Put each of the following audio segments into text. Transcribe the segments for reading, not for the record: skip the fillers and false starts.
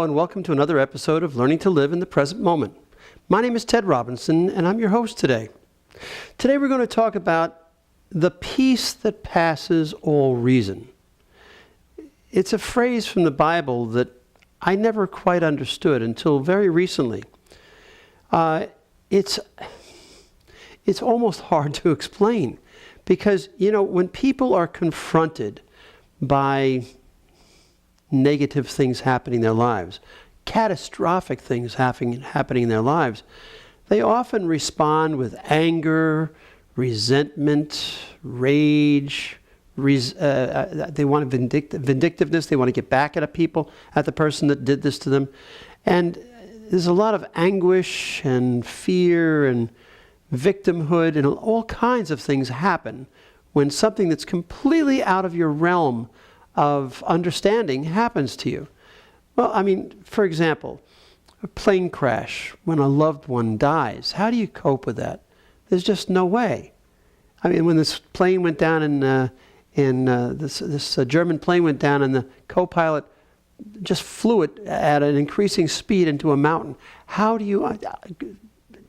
and welcome to another episode of Learning to Live in the Present Moment. My name is Ted Robinson, and I'm your host today. Today we're going to talk about the peace that passes all reason. It's a phrase from the Bible that I never quite understood until very recently. It's almost hard to explain because, when people are confronted by negative things happening in their lives, catastrophic things happening in their lives, they often respond with anger, resentment, rage. They want vindictiveness. They want to get back at the person that did this to them. And there's a lot of anguish and fear and victimhood, and all kinds of things happen when something that's completely out of your realm of understanding happens to you. Well, for example, a plane crash when a loved one dies. How do you cope with that? There's just no way. When this plane went down this German plane went down and the co-pilot just flew it at an increasing speed into a mountain. How do you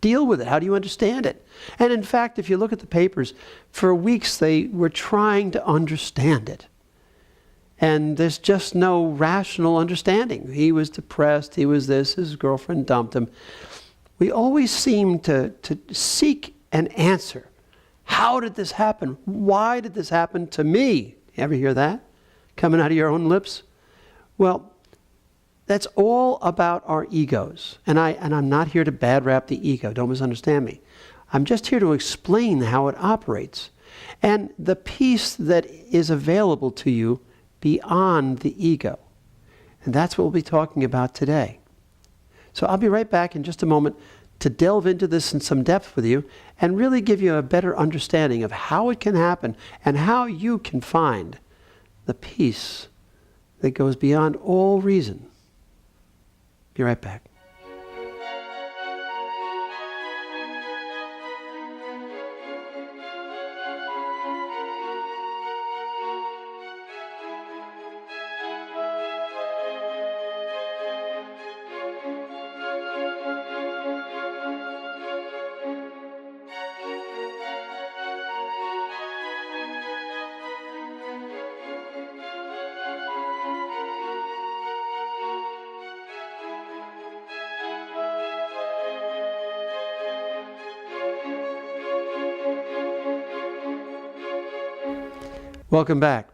deal with it? How do you understand it? And in fact, if you look at the papers, for weeks they were trying to understand it. And there's just no rational understanding. He was depressed, he was this, his girlfriend dumped him. We always seem to seek an answer. How did this happen? Why did this happen to me? Ever hear that coming out of your own lips? Well, that's all about our egos. And I'm not here to bad rap the ego, don't misunderstand me. I'm just here to explain how it operates. And the peace that is available to you beyond the ego. And that's what we'll be talking about today. So I'll be right back in just a moment to delve into this in some depth with you and really give you a better understanding of how it can happen and how you can find the peace that goes beyond all reason. Be right back. Welcome back.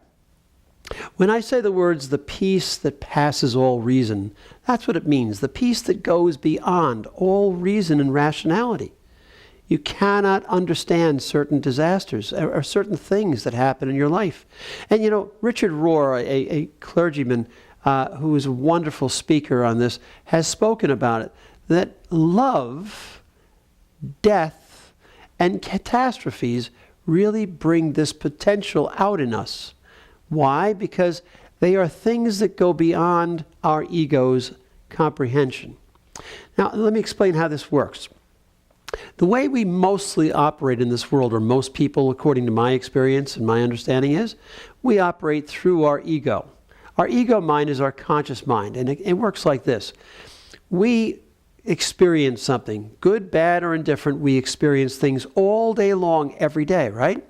When I say the words, the peace that passes all reason, that's what it means. The peace that goes beyond all reason and rationality. You cannot understand certain disasters or certain things that happen in your life. And Richard Rohr, a clergyman who is a wonderful speaker on this, has spoken about it, that love, death, and catastrophes really bring this potential out in us. Why? Because they are things that go beyond our ego's comprehension. Now, let me explain how this works. The way we mostly operate in this world, or most people, according to my experience and my understanding, is we operate through our ego. Our ego mind is our conscious mind, and it works like this. We experience something, good, bad, or indifferent. We experience things all day long, every day, right?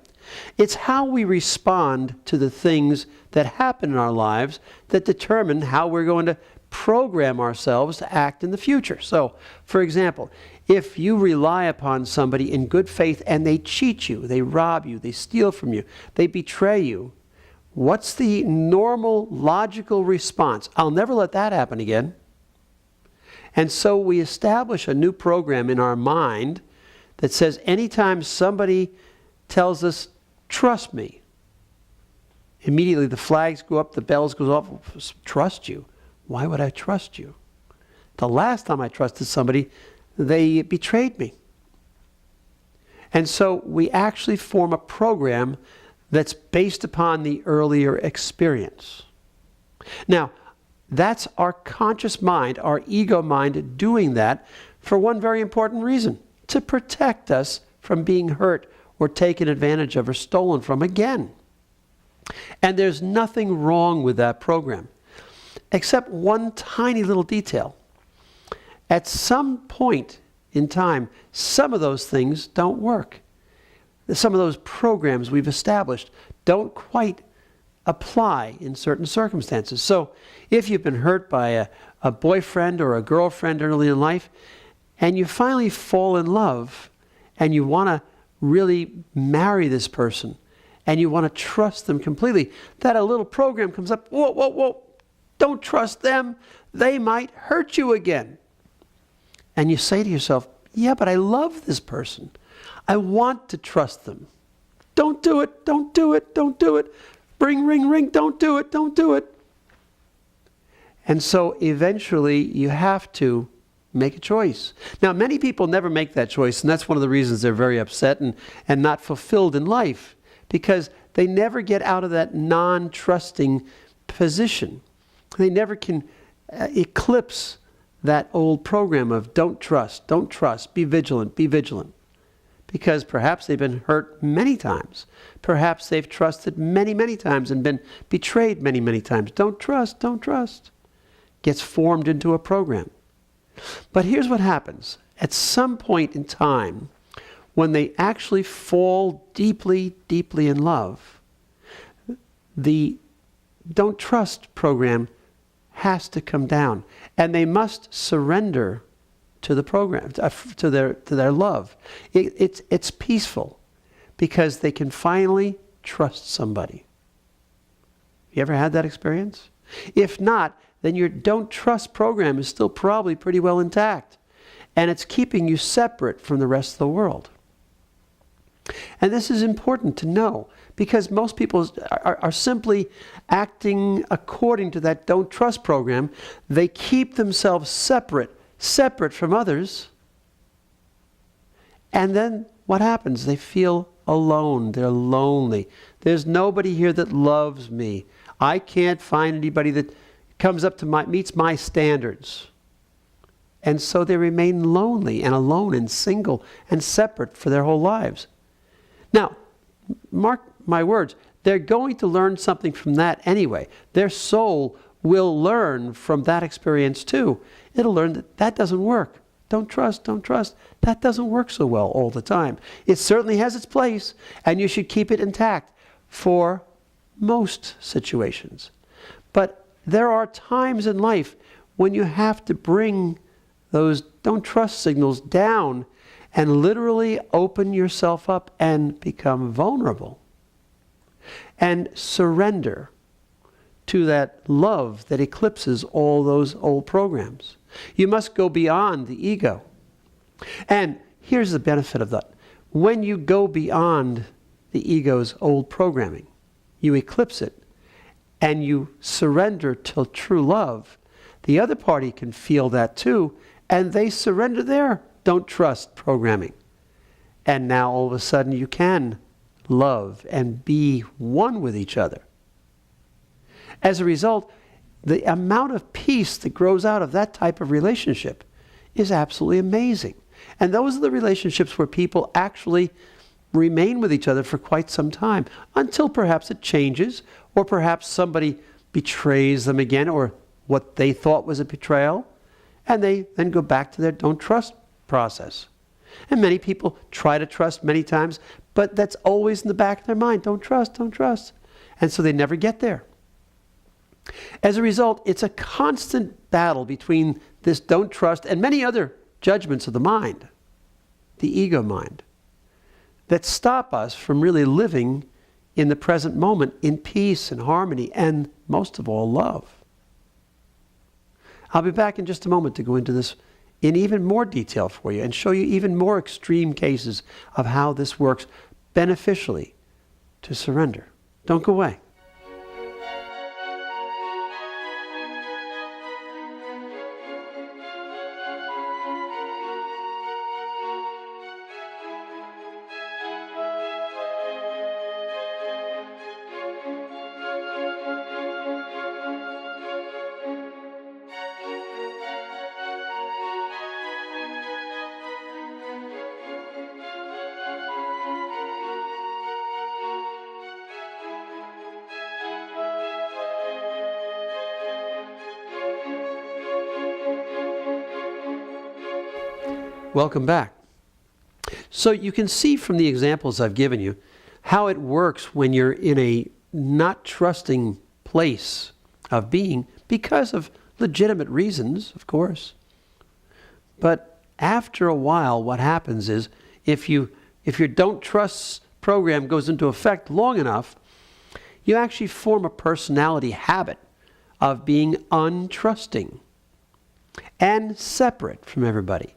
It's how we respond to the things that happen in our lives that determine how we're going to program ourselves to act in the future. So, for example, if you rely upon somebody in good faith and they cheat you, they rob you, they steal from you, they betray you, what's the normal, logical response? I'll never let that happen again. And so we establish a new program in our mind that says anytime somebody tells us, trust me, immediately the flags go up, the bells go off. Trust you? Why would I trust you? The last time I trusted somebody, they betrayed me. And so we actually form a program that's based upon the earlier experience. Now, that's our conscious mind, our ego mind, doing that for one very important reason: to protect us from being hurt or taken advantage of or stolen from again. And there's nothing wrong with that program. except one tiny little detail. At some point in time, some of those things don't work. Some of those programs we've established don't quite apply in certain circumstances. So if you've been hurt by a boyfriend or a girlfriend early in life, and you finally fall in love, and you want to really marry this person, and you want to trust them completely, that a little program comes up, whoa, whoa, whoa, don't trust them, they might hurt you again. And you say to yourself, yeah, but I love this person. I want to trust them. Don't do it, don't do it, don't do it. Ring, ring, ring, don't do it, don't do it. And so eventually you have to make a choice. Now, many people never make that choice, and that's one of the reasons they're very upset and not fulfilled in life, because they never get out of that non-trusting position. They never can eclipse that old program of don't trust, be vigilant, be vigilant. Because perhaps they've been hurt many times. Perhaps they've trusted many, many times and been betrayed many, many times. Don't trust, don't trust. Gets formed into a program. But here's what happens. At some point in time, when they actually fall deeply, deeply in love, the don't trust program has to come down, and they must surrender to the program, to their love. It's peaceful because they can finally trust somebody. You ever had that experience? If not, then your don't trust program is still probably pretty well intact, and it's keeping you separate from the rest of the world. And this is important to know, because most people are simply acting according to that don't trust program. They keep themselves separate from others. And then what happens? They feel alone. They're lonely. There's nobody here that loves me. I can't find anybody that comes up to meets my standards. And so they remain lonely and alone and single and separate for their whole lives. Now, mark my words, they're going to learn something from that anyway. Their soul will learn from that experience too. It'll learn that that doesn't work. Don't trust, don't trust. That doesn't work so well all the time. It certainly has its place, and you should keep it intact for most situations. But there are times in life when you have to bring those don't trust signals down and literally open yourself up and become vulnerable and surrender to that love that eclipses all those old programs. You must go beyond the ego. And here's the benefit of that. When you go beyond the ego's old programming, you eclipse it, and you surrender to true love, the other party can feel that too, and they surrender their don't trust programming. And now all of a sudden you can love and be one with each other. As a result, the amount of peace that grows out of that type of relationship is absolutely amazing. And those are the relationships where people actually remain with each other for quite some time, until perhaps it changes, or perhaps somebody betrays them again, or what they thought was a betrayal, and they then go back to their don't trust process. And many people try to trust many times, but that's always in the back of their mind. Don't trust, don't trust. And so they never get there. As a result, it's a constant battle between this don't trust and many other judgments of the mind, the ego mind, that stop us from really living in the present moment in peace and harmony and, most of all, love. I'll be back in just a moment to go into this in even more detail for you and show you even more extreme cases of how this works beneficially to surrender. Don't go away. Welcome back. So you can see from the examples I've given you how it works when you're in a not trusting place of being because of legitimate reasons, of course. But after a while, what happens is if your don't trust program goes into effect long enough, you actually form a personality habit of being untrusting and separate from everybody.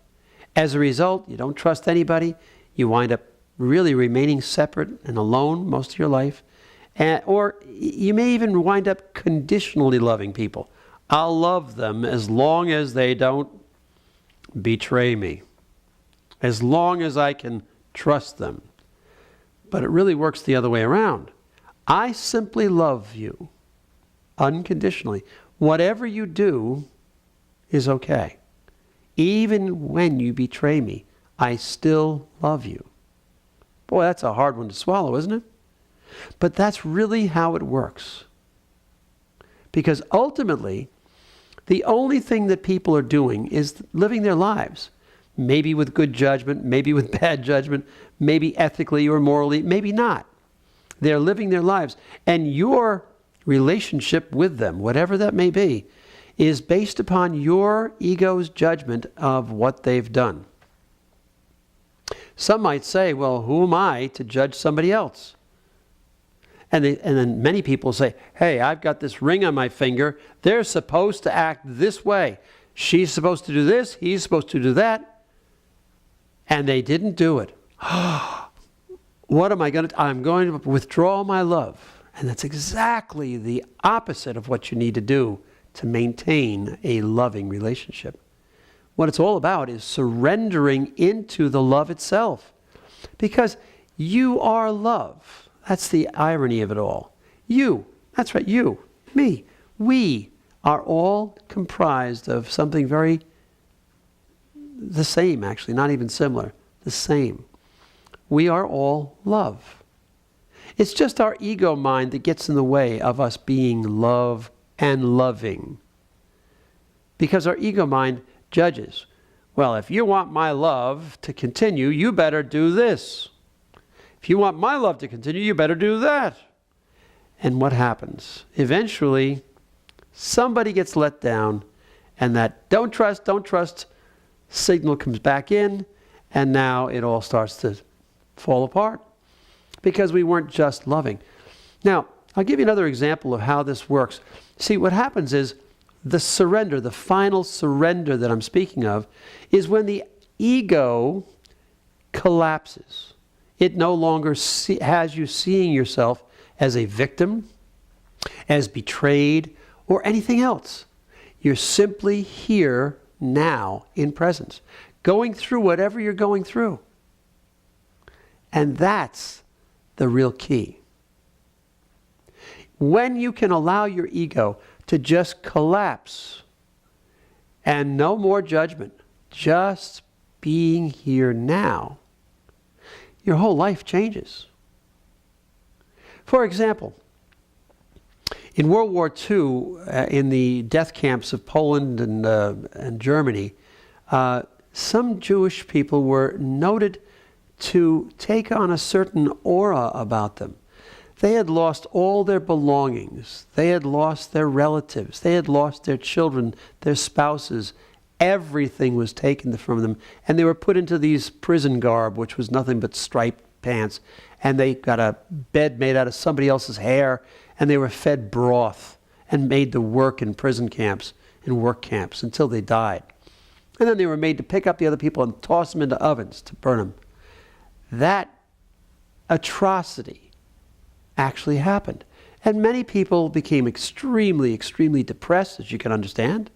As a result, you don't trust anybody. You wind up really remaining separate and alone most of your life. Or you may even wind up conditionally loving people. I'll love them as long as they don't betray me, as long as I can trust them. But it really works the other way around. I simply love you unconditionally. Whatever you do is okay. Even when you betray me, I still love you. Boy, that's a hard one to swallow, isn't it? But that's really how it works. Because ultimately, the only thing that people are doing is living their lives. Maybe with good judgment, maybe with bad judgment, maybe ethically or morally, maybe not. They're living their lives. And your relationship with them, whatever that may be, is based upon your ego's judgment of what they've done. Some might say, well, who am I to judge somebody else? And then many people say, hey, I've got this ring on my finger. They're supposed to act this way. She's supposed to do this. He's supposed to do that. And they didn't do it. What am I going to do? I'm going to withdraw my love. And that's exactly the opposite of what you need to do to maintain a loving relationship. What it's all about is surrendering into the love itself. Because you are love. That's the irony of it all. You, that's right, you, me, we are all comprised of something very the same, actually, not even similar, the same. We are all love. It's just our ego mind that gets in the way of us being love and loving. Because our ego mind judges. Well, if you want my love to continue, you better do this. If you want my love to continue, you better do that. And what happens? Eventually, somebody gets let down, and that don't trust signal comes back in, and now it all starts to fall apart because we weren't just loving. Now, I'll give you another example of how this works. See, what happens is the surrender, the final surrender that I'm speaking of, is when the ego collapses. It no longer has you seeing yourself as a victim, as betrayed, or anything else. You're simply here now in presence, going through whatever you're going through. And that's the real key. When you can allow your ego to just collapse and no more judgment, just being here now, your whole life changes. For example, in World War II, in the death camps of Poland and Germany, some Jewish people were noted to take on a certain aura about them. They had lost all their belongings. They had lost their relatives. They had lost their children, their spouses. Everything was taken from them. And they were put into these prison garb, which was nothing but striped pants. And they got a bed made out of somebody else's hair. And they were fed broth and made to work in prison camps, in work camps, until they died. And then they were made to pick up the other people and toss them into ovens to burn them. That atrocity actually happened. And many people became extremely, extremely depressed, as you can understand.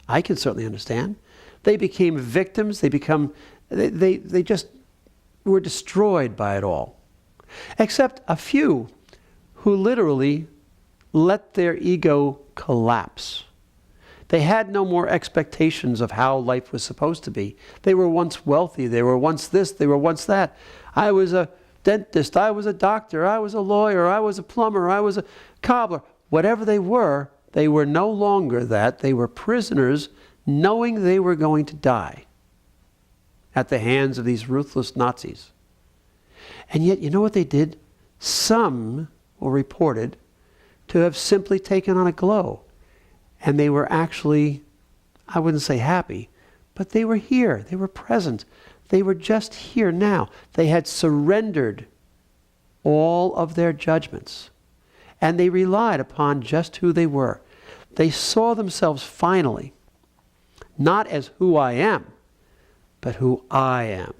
I can certainly understand. They became victims. They just were destroyed by it all. Except a few who literally let their ego collapse. They had no more expectations of how life was supposed to be. They were once wealthy. They were once this. They were once that. I was a dentist. I was a doctor. I was a lawyer. I was a plumber. I was a cobbler. Whatever they were no longer that. They were prisoners knowing they were going to die. at the hands of these ruthless Nazis. And yet, you know what they did? Some were reported to have simply taken on a glow. And they were actually, I wouldn't say happy, but they were here. They were present. They were just here now. They had surrendered all of their judgments. And they relied upon just who they were. They saw themselves finally, not as who I am, but who I am.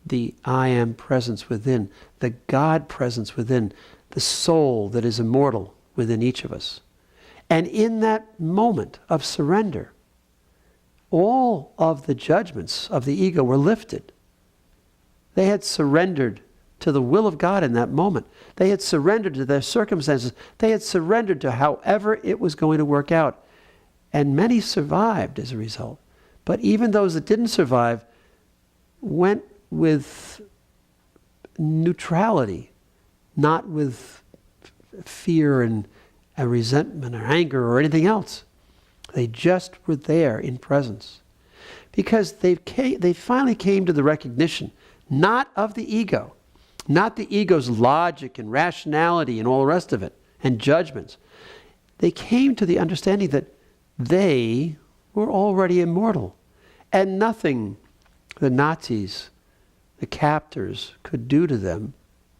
The I am presence within, the God presence within, the soul that is immortal within each of us. And in that moment of surrender, all of the judgments of the ego were lifted. They had surrendered to the will of God in that moment. They had surrendered to their circumstances. They had surrendered to however it was going to work out. And many survived as a result. But even those that didn't survive went with neutrality, not with fear and resentment or anger or anything else. They just were there in presence. Because they finally came to the recognition, not of the ego, not the ego's logic and rationality and all the rest of it, and judgments. They came to the understanding that they were already immortal, and nothing the Nazis, the captors, could do to them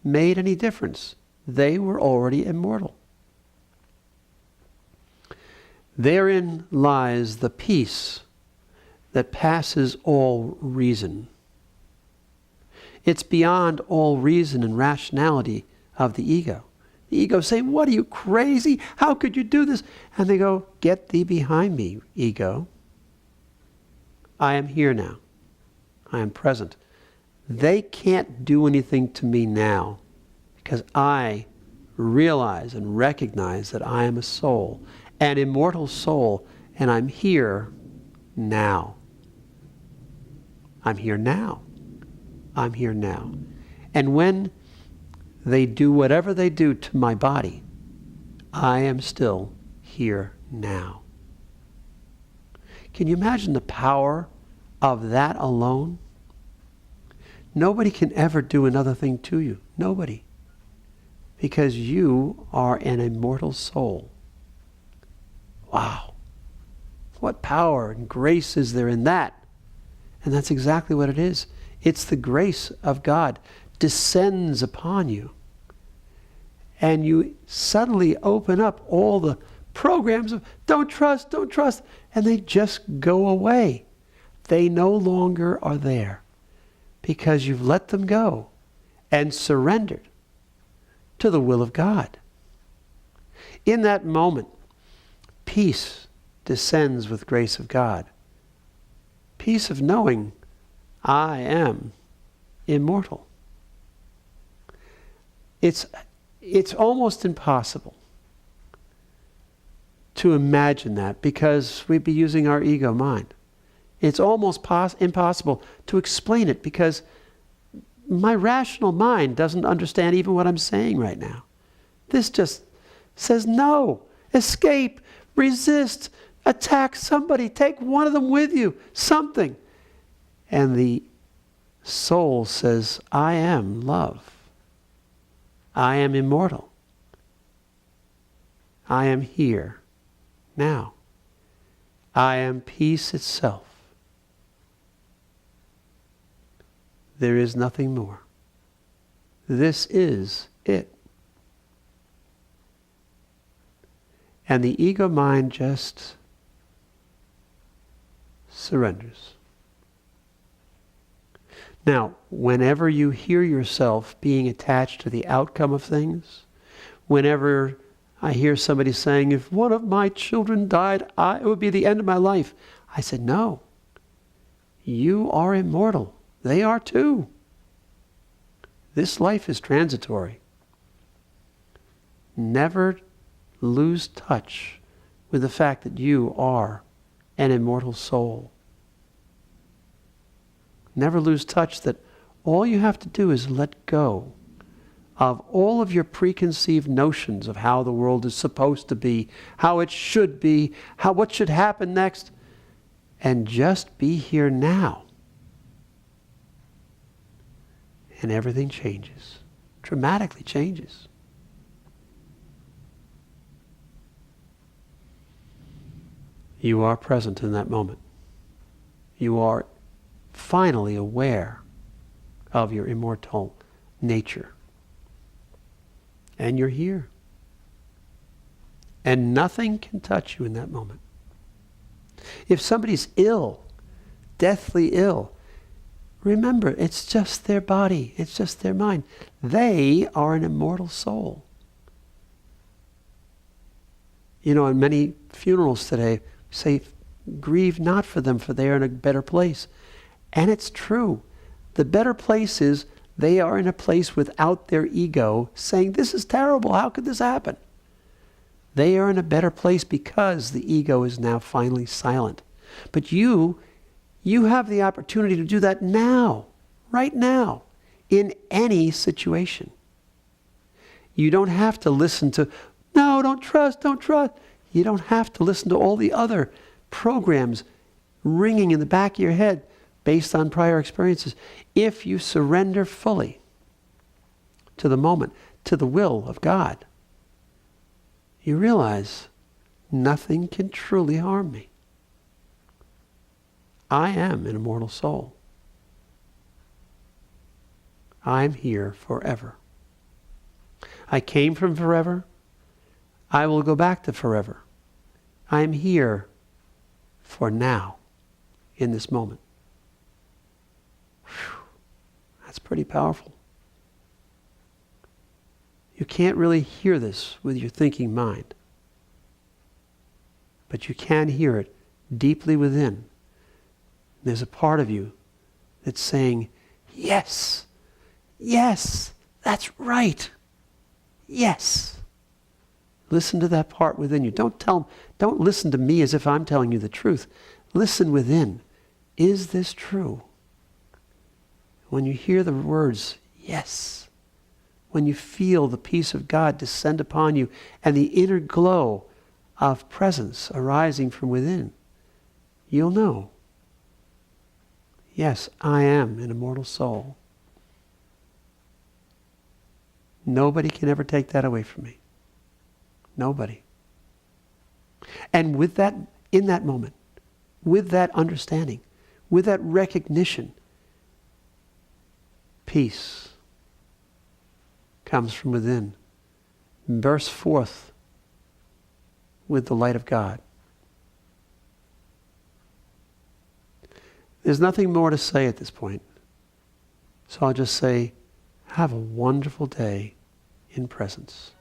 made any difference. They were already immortal. Therein lies the peace that passes all reason. It's beyond all reason and rationality of the ego. The ego saying, "What are you, crazy? How could you do this?" And they go, "Get thee behind me, ego. I am here now. I am present. They can't do anything to me now because I realize and recognize that I am a soul, an immortal soul, and I'm here now. I'm here now. I'm here now." And when they do whatever they do to my body, I am still here now. Can you imagine the power of that alone? Nobody can ever do another thing to you. Nobody. Because you are an immortal soul. Wow. What power and grace is there in that? And that's exactly what it is. It's the grace of God descends upon you. And you suddenly open up all the programs of don't trust, and they just go away. They no longer are there because you've let them go and surrendered to the will of God. In that moment, peace descends with grace of God. Peace of knowing I am immortal. It's almost impossible to imagine that because we'd be using our ego mind. It's almost impossible to explain it because my rational mind doesn't understand even what I'm saying right now. This just says no, escape, resist, attack somebody, take one of them with you, something. And the soul says, I am love. I am immortal. I am here now. I am peace itself. There is nothing more. This is it. And the ego mind just surrenders. Now, whenever you hear yourself being attached to the outcome of things, whenever I hear somebody saying, if one of my children died, it would be the end of my life. I said, no. You are immortal. They are too. This life is transitory. Never lose touch with the fact that you are an immortal soul. Never lose touch that all you have to do is let go of all of your preconceived notions of how the world is supposed to be, how it should be, what should happen next, and just be here now And everything changes, dramatically changes. You are present in that moment. You are finally aware of your immortal nature. And you're here. And nothing can touch you in that moment. If somebody's ill, deathly ill, remember, it's just their body. It's just their mind. They are an immortal soul. You know, in many funerals today, say, grieve not for them, for they are in a better place. And it's true. The better place is they are in a place without their ego saying, this is terrible, how could this happen? They are in a better place because the ego is now finally silent. But you have the opportunity to do that now, right now, in any situation. You don't have to listen to, no, don't trust. You don't have to listen to all the other programs ringing in the back of your head based on prior experiences. If you surrender fully to the moment, to the will of God, you realize nothing can truly harm me. I am an immortal soul. I'm here forever. I came from forever. I will go back to forever. I'm here for now, in this moment. Whew. That's pretty powerful. You can't really hear this with your thinking mind, but you can hear it deeply within. There's a part of you that's saying, yes, that's right, yes. Listen to that part within you. Don't listen to me as if I'm telling you the truth. Listen within. Is this true? When you hear the words, yes, when you feel the peace of God descend upon you and the inner glow of presence arising from within, you'll know, yes, I am an immortal soul. Nobody can ever take that away from me. Nobody. And with that, in that moment, with that understanding, with that recognition, peace comes from within, bursts forth with the light of God. There's nothing more to say at this point. So I'll just say, have a wonderful day in presence.